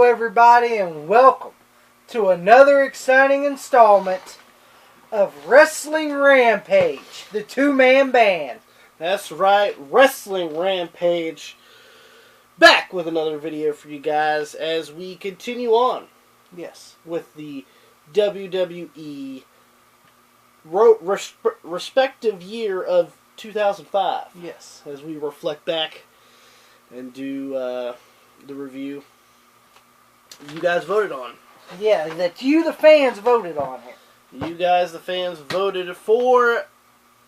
everybody, and welcome to another exciting installment of Wrestling Rampage, the two-man band. That's right, Wrestling Rampage. Back with another video for you guys as we continue on. Yes. With the WWE respective year of 2005. Yes. As we reflect back and do the review you guys voted on. Yeah, that you, the fans, voted on it. You guys, the fans, voted for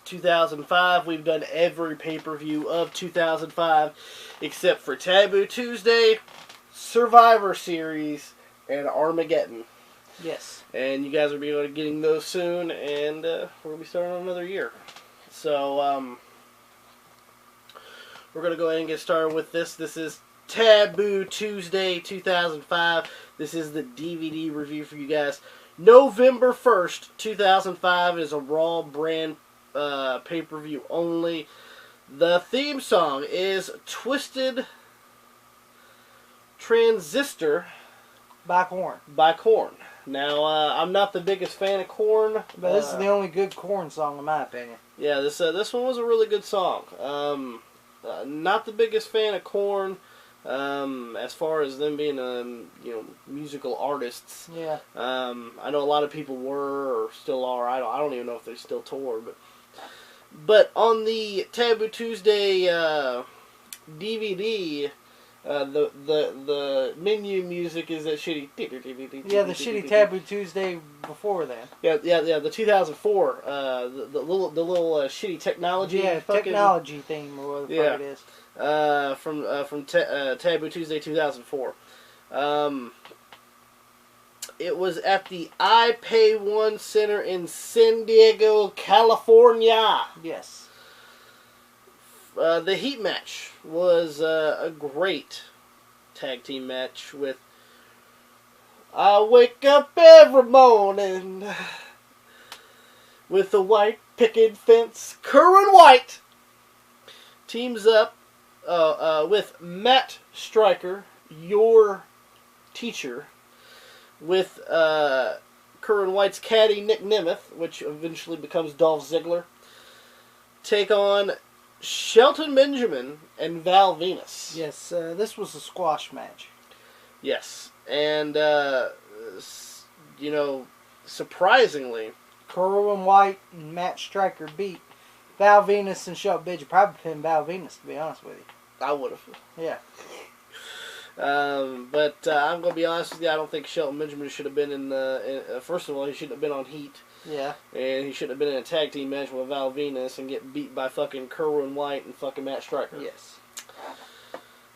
2005. We've done every pay-per-view of 2005 except for Taboo Tuesday, Survivor Series, and Armageddon. Yes. And you guys will be able to getting those soon, and we're going to be starting on another year. So, we're going to go ahead and get started with this. This is Taboo Tuesday 2005. This is the DVD review for you guys. November 1st, 2005 is a Raw brand pay-per-view only. The theme song is Twisted Transistor by Korn. Now, I'm not the biggest fan of Korn. But this is the only good Korn song in my opinion. Yeah, this one was a really good song. Not the biggest fan of Korn. As far as them being, musical artists. Yeah. I know a lot of people were or still are. I don't even know if they still tour, but on the Taboo Tuesday DVD, the menu music is that shitty. Yeah, the shitty Taboo Tuesday before then. Yeah. The 2004, the little shitty technology. Yeah, technology theme or whatever the fuck it is. From Taboo Tuesday 2004. It was at the iPay1 Center in San Diego, California. Yes. The Heat match was a great tag team match with I wake up every morning with a white picket fence. Kerwin White teams up with Matt Striker, your teacher, with Kerwin White's caddy, Nick Nemeth, which eventually becomes Dolph Ziggler, take on Shelton Benjamin and Val Venus. Yes, this was a squash match. Yes, and, surprisingly, Kerwin White and Matt Striker beat Val Venus and Shelton Benjamin. Probably pinned Val Venus, to be honest with you. I would have. Yeah. But I'm going to be honest with you, I don't think Shelton Benjamin should have been first of all, he shouldn't have been on Heat. Yeah. And he shouldn't have been in a tag team match with Val Venus and get beat by fucking Kerwin White and fucking Matt Striker. Yes.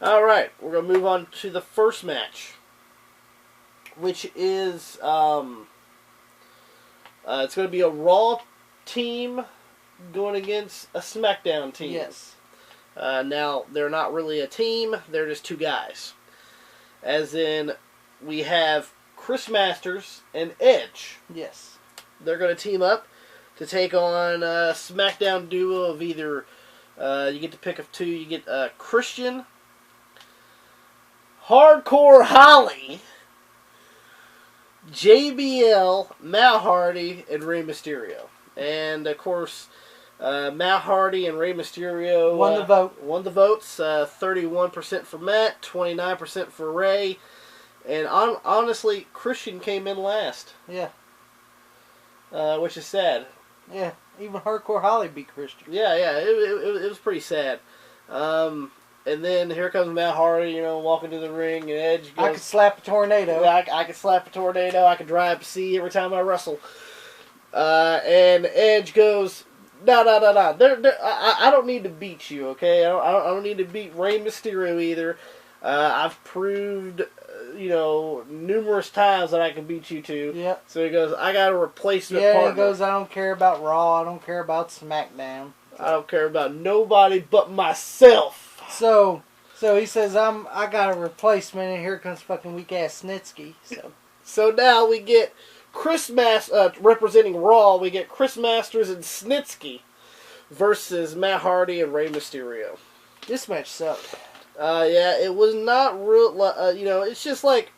Alright, we're going to move on to the first match, which is, it's going to be a Raw team going against a SmackDown team. Yes. Now, they're not really a team, they're just two guys. As in, we have Chris Masters and Edge. Yes. They're going to team up to take on a SmackDown duo of either, you get to pick of two, you get Christian, Hardcore Holly, JBL, Matt Hardy, and Rey Mysterio. And, of course, Matt Hardy and Rey Mysterio won the votes. 31% for Matt, 29% for Rey. And honestly, Christian came in last. Yeah. Which is sad. Yeah, even Hardcore Holly beat Christian. Yeah, it was pretty sad. And then here comes Matt Hardy, walking to the ring, and Edge goes, I could slap a tornado. I could slap a tornado. I could drive to sea every time I wrestle. And Edge goes, no. I don't need to beat you, okay? I don't need to beat Rey Mysterio either. I've proved, numerous times that I can beat you two. Yep. So he goes, I got a replacement partner. Yeah, he goes, I don't care about Raw. I don't care about SmackDown. I don't care about nobody but myself. So he says, I got a replacement, and here comes fucking weak-ass Snitsky. So now we get representing Raw, we get Chris Masters and Snitsky versus Matt Hardy and Rey Mysterio. This match sucked. Yeah, it was not real. It's just like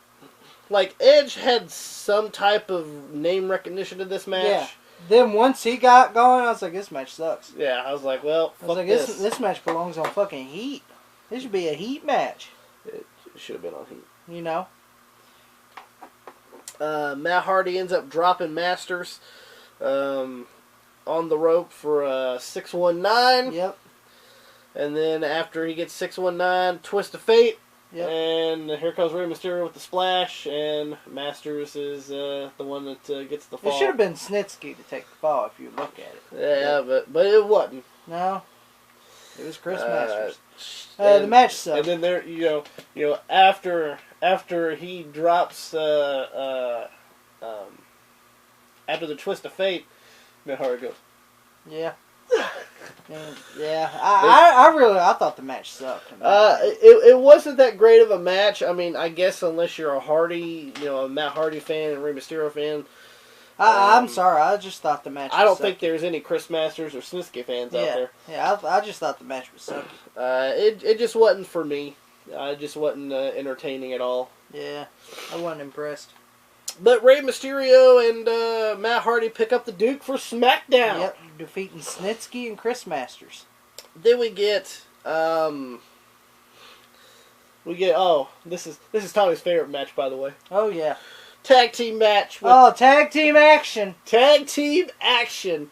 like Edge had some type of name recognition in this match. Yeah. Then once he got going, I was like, this match sucks. Yeah, I was like, well, I was like, this match belongs on fucking Heat. This should be a Heat match. It should have been on Heat. You know? Matt Hardy ends up dropping Masters on the rope for a 619. Yep. And then after he gets 619, twist of fate. Yep. And here comes Rey Mysterio with the splash, and Masters is the one that gets the fall. It should have been Snitsky to take the fall if you look at it. Yeah, but it wasn't. No. It was Chris Masters. The match sucked. And then there, you know, after he drops, after the twist of fate, Matt Hardy goes. Yeah. Yeah, I thought the match sucked. It wasn't that great of a match. I mean, I guess unless you're a Hardy, a Matt Hardy fan and Rey Mysterio fan. I'm sorry, I just thought the match. I don't think there's any Chris Masters or Snitsky fans out there. Yeah, I just thought the match was sucky. It just wasn't for me. It just wasn't entertaining at all. Yeah, I wasn't impressed. But Rey Mysterio and Matt Hardy pick up the Duke for SmackDown. Yep, defeating Snitsky and Chris Masters. Then we get this is Tommy's favorite match, by the way. Oh yeah. Tag team match. Tag team action. Tag team action.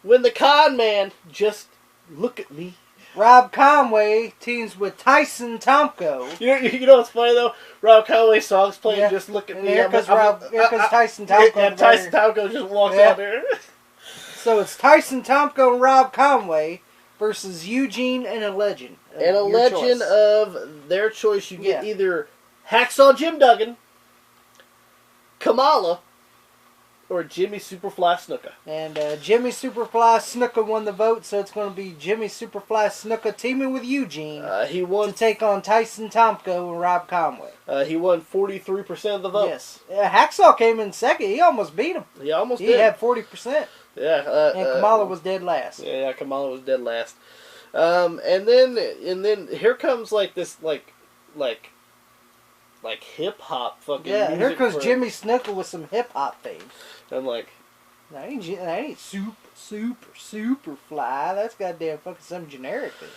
When the con man, just look at me. Rob Conway teams with Tyson Tomko. You know what's funny though? Rob Conway's song's playing. Just look at me. Here comes Tyson Tomko. Yeah, Tyson Tomko just walks out there. So it's Tyson Tomko and Rob Conway versus Eugene and a legend. And a legend of their choice. You get either Hacksaw Jim Duggan, Kamala, or Jimmy Superfly Snuka. And Jimmy Superfly Snuka won the vote, so it's going to be Jimmy Superfly Snuka teaming with Eugene he won to take on Tyson Tomko and Rob Conway. He won 43% of the vote. Yes. Hacksaw came in second. He almost beat him. He almost did. He had 40%. Yeah. And Kamala was dead last. Yeah, Kamala was dead last. And then here comes like this like hip hop fucking music. Here comes Jimmy Snuka with some hip hop theme. I'm like, that ain't super fly. That's goddamn fucking some generic thing.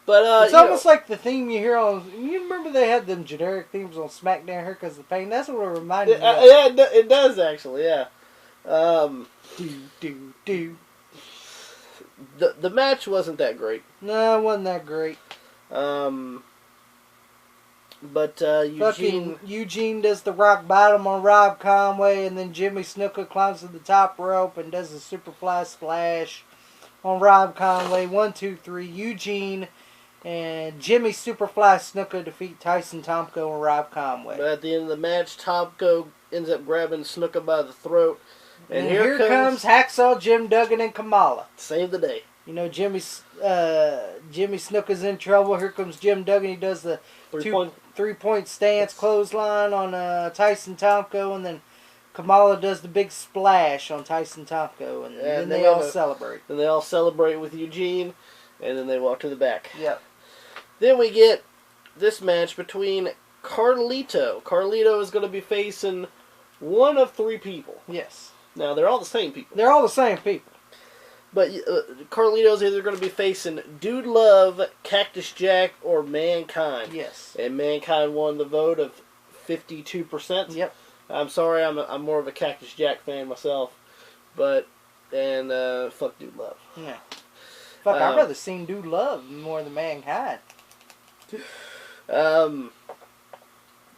But it's almost like the theme you hear on. You remember they had them generic themes on SmackDown here because of the pain. That's what it reminded me of. Yeah, it does actually. Yeah. Do. The match wasn't that great. No, it wasn't that great. But Eugene does the rock bottom on Rob Conway, and then Jimmy Snuka climbs to the top rope and does the Superfly splash on Rob Conway. 1, 2, 3. Eugene and Jimmy Superfly Snuka defeat Tyson Tomko and Rob Conway. But at the end of the match, Tomko ends up grabbing Snuka by the throat. And here comes Hacksaw Jim Duggan and Kamala. Save the day. You know, Jimmy Snuka's in trouble. Here comes Jim Duggan. He does the three-point stance clothesline on Tyson Tomko, and then Kamala does the big splash on Tyson Tomko, and then they all celebrate. Then they all celebrate with Eugene, and then they walk to the back. Yep. Then we get this match between Carlito. Carlito is going to be facing one of 3 people. Yes. Now, they're all the same people. They're all the same people. But Carlito's either going to be facing Dude Love, Cactus Jack, or Mankind. Yes. And Mankind won the vote of 52%. Yep. I'm sorry, I'm more of a Cactus Jack fan myself. Fuck Dude Love. Yeah. Fuck, I'd rather seen Dude Love more than Mankind.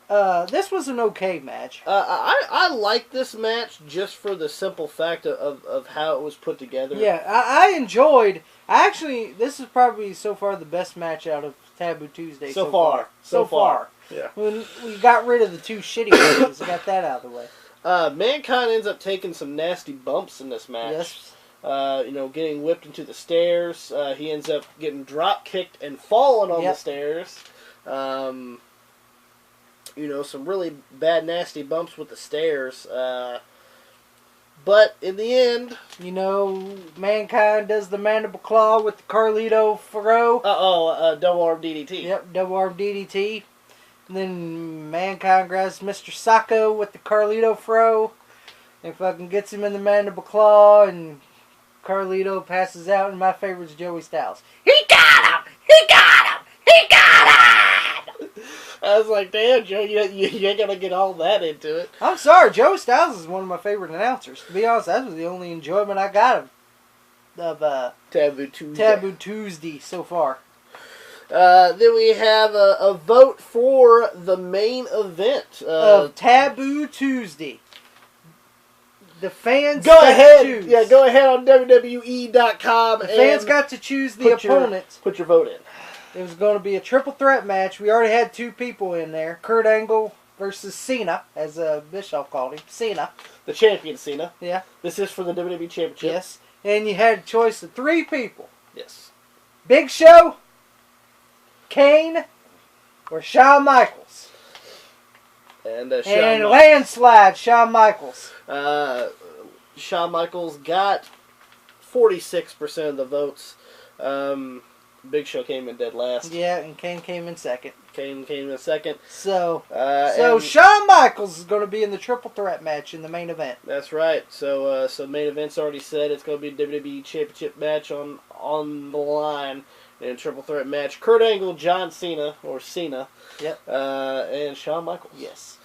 This was an okay match. I like this match just for the simple fact of how it was put together. Yeah, I enjoyed. This is probably so far the best match out of Taboo Tuesday so far. So far. Yeah. When we got rid of the 2 shitty matches, got that out of the way. Mankind ends up taking some nasty bumps in this match. Yes. Getting whipped into the stairs. He ends up getting drop kicked and falling on the stairs. Some really bad, nasty bumps with the stairs. But in the end... Mankind does the mandible claw with the Carlito throw. Double arm DDT. Yep, double arm DDT. And then Mankind grabs Mr. Sacco with the Carlito throw and fucking gets him in the mandible claw, and Carlito passes out, and my favorite is Joey Styles. He got him! He got him! He got him! I was like, damn, Joe, you ain't gonna get all that into it. I'm sorry, Joey Styles is one of my favorite announcers. To be honest, that was the only enjoyment I got of Taboo Tuesday. Taboo Tuesday so far. Then we have a vote for the main event Of Taboo Tuesday. The fans go got ahead. to choose. Yeah, go ahead on WWE.com. The fans got to choose the opponent. Put your vote in. It was going to be a triple threat match. We already had two people in there. Kurt Angle versus Cena, as Bischoff called him. Cena. The champion, Cena. Yeah. This is for the WWE Championship. Yes. And you had a choice of three people. Yes. Big Show, Kane, or Shawn Michaels. And landslide, Shawn Michaels. Shawn Michaels got 46% of the votes. Big Show came in dead last. Yeah, and Kane came in second. Kane came in second. So Shawn Michaels is going to be in the triple threat match in the main event. That's right. So main event's already said. It's going to be a WWE Championship match on the line in a triple threat match. Kurt Angle, John Cena, or Cena. Yep. And Shawn Michaels. Yes.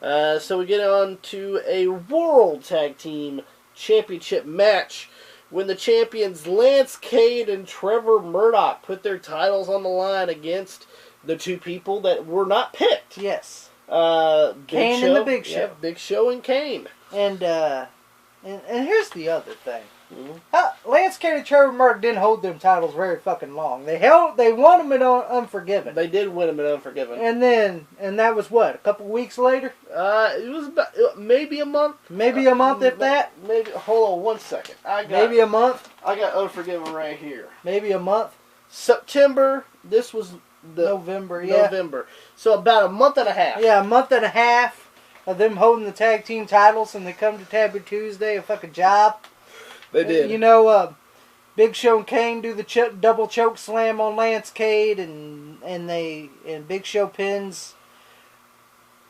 So we get on to a World Tag Team Championship match when the champions Lance Cade and Trevor Murdoch put their titles on the line against the two people that were not picked. Yes. Kane and the Big Show. Yeah, Big Show and Kane. And here's the other thing. Mm-hmm. Lance Cade and Trevor Murdoch didn't hold them titles very fucking long. They won them in Unforgiven. They did win them in Unforgiven. And that was what, a couple weeks later? It was about maybe a month. Maybe a month, if that. Maybe. Hold on 1 second. Maybe a month. I got Unforgiven right here. Maybe a month. September. This was November. Yeah. November. So about a month and a half. Yeah, a month and a half of them holding the tag team titles, and they come to Taboo Tuesday, a fucking job. They did. You know, Big Show and Kane do the double choke slam on Lance Cade, and Big Show pins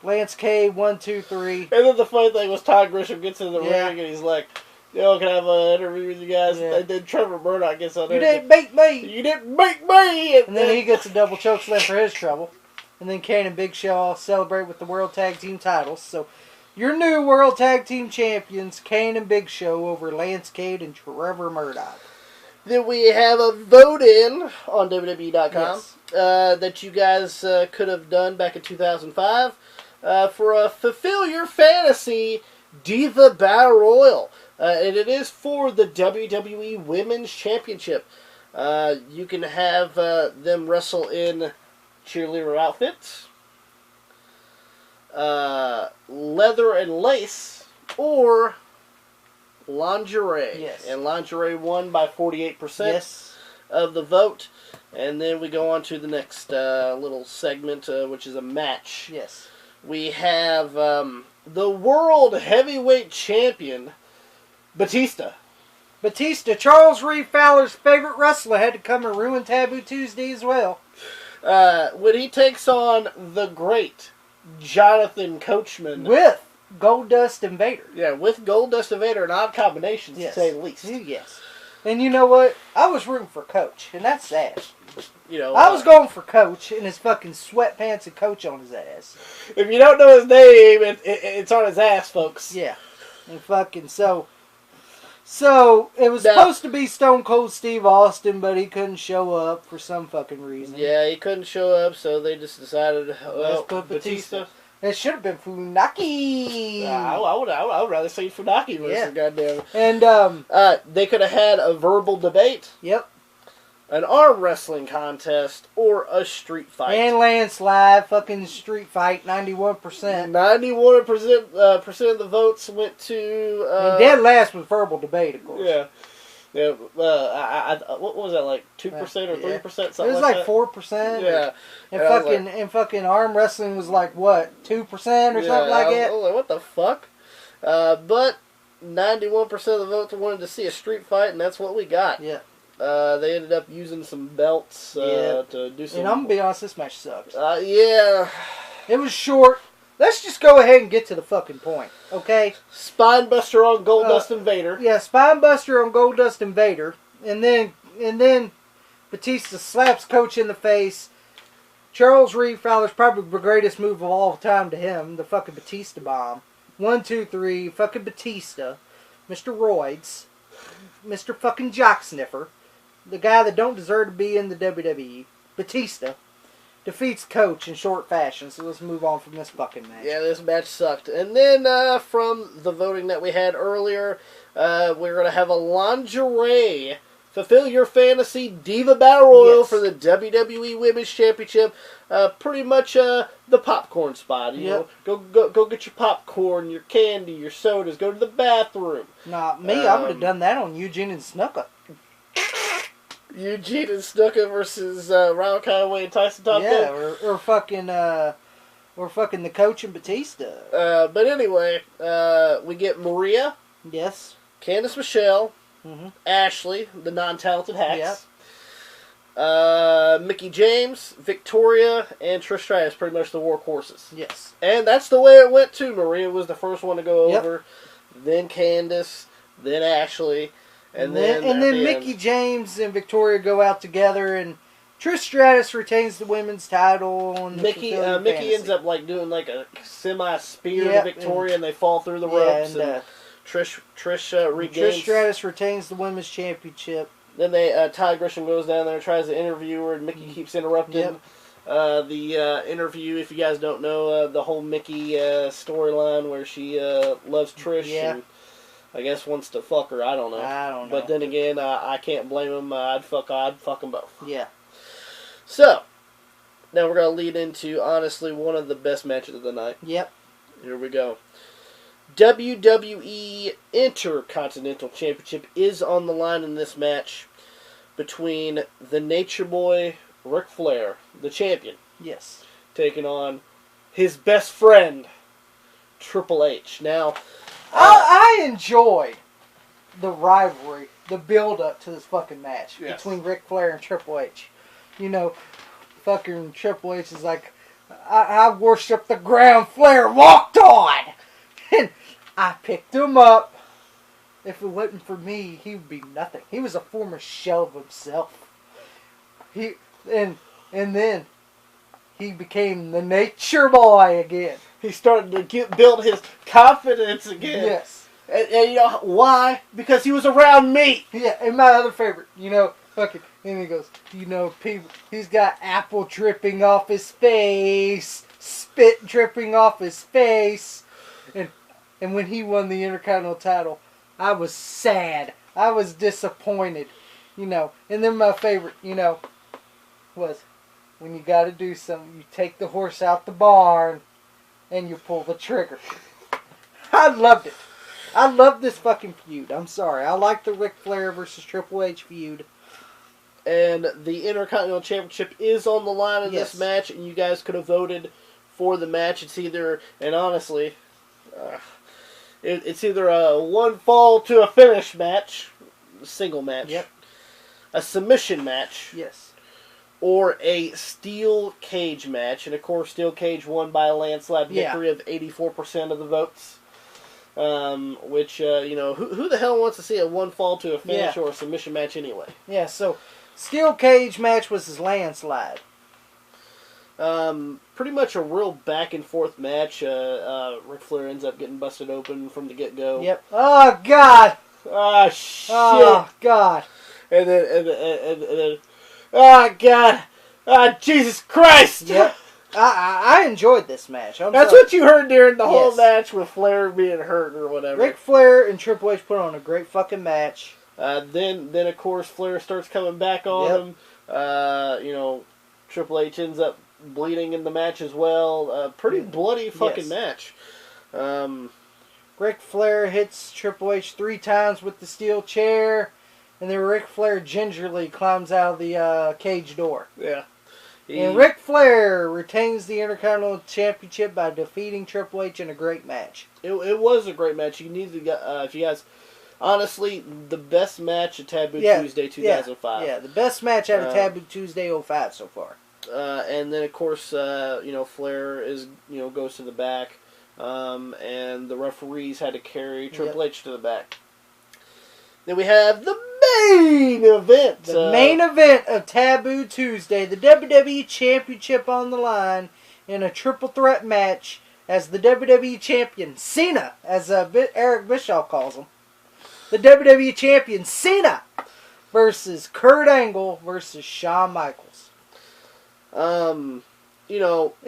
Lance Cade 1, 2, 3. And then the funny thing was Todd Grisham gets in the Yeah. ring and he's like, "Yo, can I have an interview with you guys?" Yeah. And then Trevor Murdoch gets on there. You didn't beat me. You didn't beat me. And then he gets a double choke slam for his trouble. And then Kane and Big Show all celebrate with the World Tag Team titles. So, your new World Tag Team champions, Kane and Big Show over Lance Cade and Trevor Murdoch. Then we have a vote-in on WWE.com Yes. that you guys could have done back in 2005 for a Fulfill Your Fantasy Diva Battle Royal. And it is for the WWE Women's Championship. You can have them wrestle in cheerleader outfits, leather and lace, or lingerie. Yes. And lingerie won by 48% Yes. of the vote. And then we go on to the next little segment, which is a match. Yes. We have the World Heavyweight Champion, Batista. Batista, Charles Reed Fowler's favorite wrestler, had to come and ruin Taboo Tuesday as well. When he takes on the great Jonathan Coachman. With Goldust and Vader. Yeah, with Goldust and Vader, an odd combination, to say the least. Yes. And you know what? I was rooting for Coach, and that's sad. You know, I was going for Coach in his fucking sweatpants and Coach on his ass. If you don't know his name, it's on his ass, folks. Yeah. And fucking so it was supposed to be Stone Cold Steve Austin, but he couldn't show up for some fucking reason. Yeah, he couldn't show up, so they just decided, Let's put Batista. It should have been Funaki. I would rather see Funaki versus goddamn. And they could have had a verbal debate. Yep. An arm wrestling contest or a street fight. And landslide, fucking street fight, 91%. 91% of the votes went to. And dead last was verbal debate, of course. Yeah. Yeah, what was that, like 2% or 3%? Something it was like 4%. Yeah. And fucking arm wrestling was like, what, 2% or something like that? I was like, what the fuck? But 91% of the votes wanted to see a street fight, and that's what we got. Yeah. They ended up using some belts to do some... And I'm going to be honest, this match sucks. Yeah. It was short. Let's just go ahead and get to the fucking point, okay? Spinebuster on Goldust Invader. Yeah, Spinebuster on Goldust Invader. And then Batista slaps Coach in the face. Charles Reed Fowler's probably the greatest move of all time to him, the fucking Batista bomb. 1, 2, 3, fucking Batista. Mr. Roids. Mr. fucking Jock Sniffer. The guy that don't deserve to be in the WWE. Batista. Defeats Coach in short fashion, so let's move on from this fucking match. Yeah, this match sucked. And then from the voting that we had earlier, we're going to have a lingerie Fulfill Your Fantasy Diva Battle Royal for the WWE Women's Championship. Pretty much the popcorn spot. You know, go get your popcorn, your candy, your sodas. Go to the bathroom. Nah, me, I would have done that on Eugene and Snuka. Eugene and Snuka versus Ronald Conway and Tyson Top Yeah, or fucking the Coach and Batista. But anyway, we get Maria. Yes. Candice Michelle. Mm-hmm. Ashley, the non-talented Hacks. Yep. Mickey James, Victoria, and Trish Stratus, pretty much the workhorses. Yes. And that's the way it went too. Maria was the first one to go over, then Candice, then Ashley, and then Mickey James and Victoria go out together, and Trish Stratus retains the women's title. And Mickey ends up like doing like a semi-spear to Victoria, and they fall through the ropes. And Trish regains. Trish Stratus retains the women's championship. Then Ty Grisham goes down there and tries to interview her, and Mickey keeps interrupting the interview. If you guys don't know, the whole Mickey storyline where she loves Trish and I guess wants to fuck her. I don't know. But then again, I can't blame him. I'd fuck them both. Yeah. So, now we're going to lead into, honestly, one of the best matches of the night. Yep. Here we go. WWE Intercontinental Championship is on the line in this match between the Nature Boy, Ric Flair, the champion. Yes. Taking on his best friend, Triple H. Now, I enjoyed the rivalry, the build-up to this fucking match between Ric Flair and Triple H. You know, fucking Triple H is like, I worship the ground Flair walked on. And I picked him up. If it wasn't for me, he would be nothing. He was a former shell of himself. And then he became the Nature Boy again. He started to build his confidence again. Yes. And you know why? Because he was around me. Yeah, and my other favorite, you know, fucking, and he goes, you know, people, he's got apple dripping off his face, spit dripping off his face. And when he won the Intercontinental title, I was sad. I was disappointed. You know. And then my favorite, you know, was when you got to do something, you take the horse out the barn and you pull the trigger. I loved it. I loved this fucking feud. I'm sorry. I like the Ric Flair versus Triple H feud. And the Intercontinental Championship is on the line in this match, and you guys could have voted for the match. It's either, and honestly, it's either a one fall to a finish match, a single match, a submission match, or a steel cage match. And of course, steel cage won by a landslide victory of 84% of the votes. Which, you know, who the hell wants to see a one fall to a finish or a submission match anyway? Yeah, so steel cage match was his landslide. Pretty much a real back and forth match. Ric Flair ends up getting busted open from the get go. Yep. Oh God. Ah shit. Oh God. And then oh God. Ah Jesus Christ. Yep. I enjoyed this match. That's what you heard during the whole match with Flair being hurt or whatever. Ric Flair and Triple H put on a great fucking match. Then of course Flair starts coming back on him. You know, Triple H ends up bleeding in the match as well. Pretty bloody fucking match. Ric Flair hits Triple H 3 times with the steel chair, and then Ric Flair gingerly climbs out of the cage door. Yeah. And Ric Flair retains the Intercontinental Championship by defeating Triple H in a great match. It was a great match. You need to get, if you guys, honestly, the best match at Taboo Tuesday 2005. Yeah, the best match out of Taboo Tuesday 05 so far. And then, of course, Flair goes to the back, and the referees had to carry Triple H to the back. Then we have the main event. The main event of Taboo Tuesday, the WWE Championship on the line in a triple threat match as the WWE Champion, Cena, as Eric Bischoff calls him. The WWE Champion, Cena, versus Kurt Angle versus Shawn Michaels. It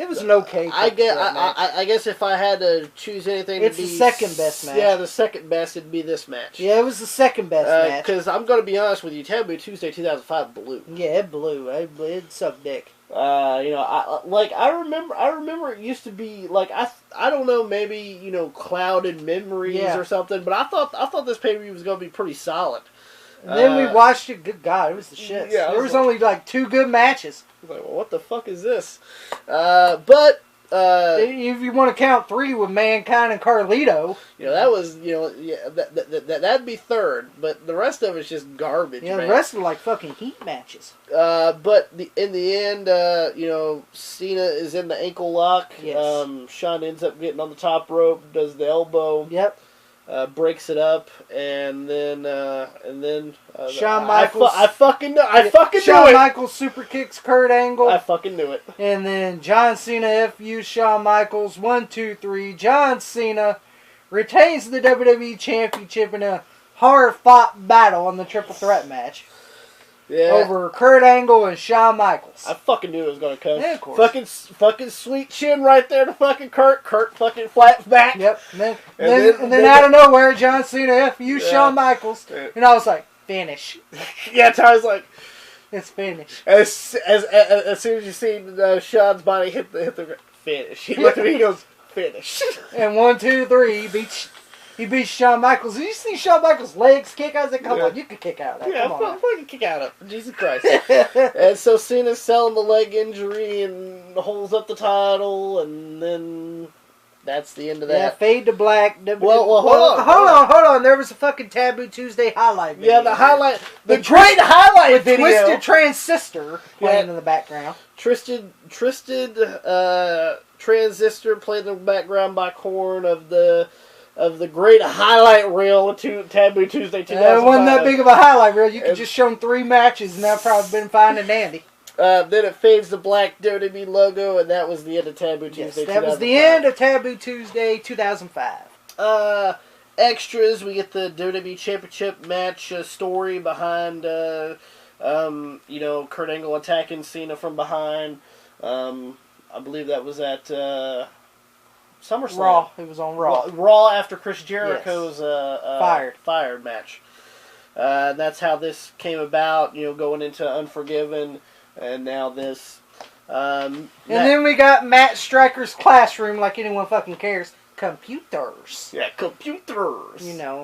was an okay. I guess if I had to choose anything, it's the second best match. Yeah, the second best would be this match. Yeah, it was the second best match. Because I'm going to be honest with you, Taboo Tuesday 2005 blew. Yeah, it blew. It sucked dick. I remember it used to be like I don't know, maybe clouded memories or something, but I thought this pay-per-view was going to be pretty solid. And then we watched it. Good God, it was the shit. Yeah, there was only like 2 good matches. I was like, well, what the fuck is this? But if you want to count 3 with Mankind and Carlito, that was that'd be third. But the rest of it's just garbage. Yeah, man. The rest are like fucking heat matches. But in the end, Cena is in the ankle lock. Yes. Shawn ends up getting on the top rope, does the elbow. Yep. Breaks it up, and then Shawn Michaels. I fucking knew Shawn it. Michaels super kicks Kurt Angle. I fucking knew it. And then John Cena FU Shawn Michaels. 1, 2, 3. John Cena retains the WWE Championship in a hard-fought battle in the triple threat match. Yeah. Over Kurt Angle and Shawn Michaels. I fucking knew it was going to come. Yeah, of course. Fucking sweet chin right there to fucking Kurt. Kurt fucking flat back. Yep. And then out of nowhere, John Cena FU Shawn Michaels. And I was like, finish. Yeah, Ty's like, it's finished. As soon as you see Shawn's body hit the finish, he looked at me and goes, finish. And 1, 2, 3, he beats Shawn Michaels. Did you see Shawn Michaels' legs kick? I was like, come on, you can kick out of that. Yeah, come on. Fucking kick out of it. Jesus Christ. And so Cena's selling the leg injury and holds up the title, and then that's the end of that. Yeah, fade to black. Well, hold on. There was a fucking Taboo Tuesday highlight video. Yeah, the highlight. The great highlight video. Twisted Transistor playing in the background. Twisted Transistor played in the background by Korn of the great highlight reel to Taboo Tuesday 2005. It wasn't that big of a highlight reel. You could just show them 3 matches, and that probably been fine and dandy. Then it fades to black WWE logo, and that was the end of Taboo Tuesday 2005. That was the end of Taboo Tuesday 2005. Extras, we get the WWE Championship match story behind, Kurt Angle attacking Cena from behind. I believe that was at SummerSlam. Raw. It was on Raw. Raw after Chris Jericho's fired match. That's how this came about, going into Unforgiven, and now this. And then we got Matt Striker's classroom, like anyone fucking cares. Computers. Yeah, computers.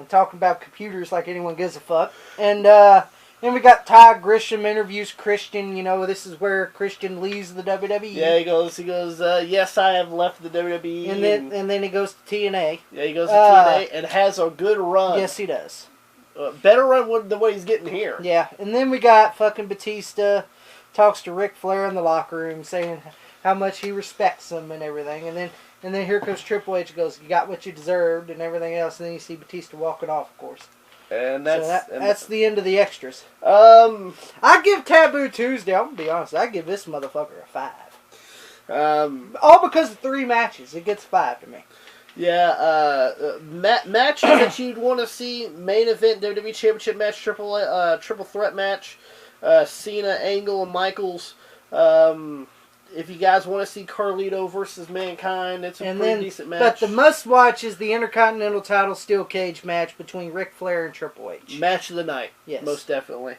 Talking about computers like anyone gives a fuck. And then we got Ty Grisham interviews Christian. This is where Christian leaves the WWE. Yeah, he goes, yes, I have left the WWE. And then he goes to TNA. Yeah, he goes to TNA and has a good run. Yes, he does. Better run than what he's getting here. Yeah, and then we got fucking Batista talks to Ric Flair in the locker room saying how much he respects him and everything. And then here comes Triple H, goes, you got what you deserved and everything else. And then you see Batista walking off, of course. And that's the end of the extras. I give Taboo Tuesday, I'm going to be honest, I give this motherfucker a 5. All because of 3 matches. It gets 5 to me. Yeah, matches that you'd want to see: main event WWE Championship match, triple threat match, Cena, Angle, and Michaels. If you guys want to see Carlito versus Mankind, it's a pretty decent match. But the must-watch is the Intercontinental title steel cage match between Ric Flair and Triple H. Match of the night. Yes. Most definitely.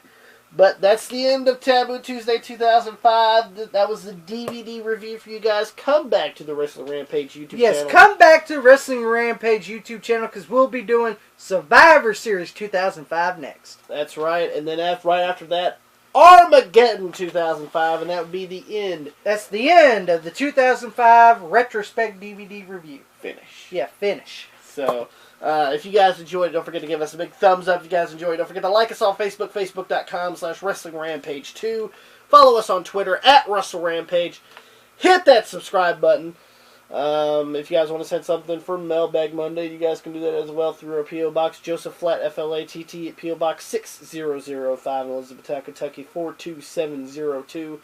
But that's the end of Taboo Tuesday 2005. That was the DVD review for you guys. Come back to the Wrestling Rampage YouTube channel. Yes, come back to Wrestling Rampage YouTube channel because we'll be doing Survivor Series 2005 next. That's right. And then right after that, Armageddon 2005, and that would be the end. That's the end of the 2005 Retrospect DVD review. Finish. Yeah, finish. So, if you guys enjoyed it, don't forget to give us a big thumbs up. If you guys enjoyed it, don't forget to like us on Facebook, facebook.com/WrestlingRampage2. Follow us on Twitter at WrestleRampage. Hit that subscribe button. If you guys want to send something for Mailbag Monday, you guys can do that as well through our P.O. Box. Joseph Flatt, F-L-A-T-T, at P.O. Box 6005 in Elizabethtown, Kentucky 42702.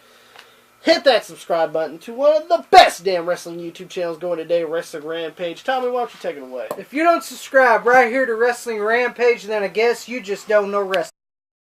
Hit that subscribe button to one of the best damn wrestling YouTube channels going today, Wrestling Rampage. Tommy, why don't you take it away? If you don't subscribe right here to Wrestling Rampage, then I guess you just don't know wrestling.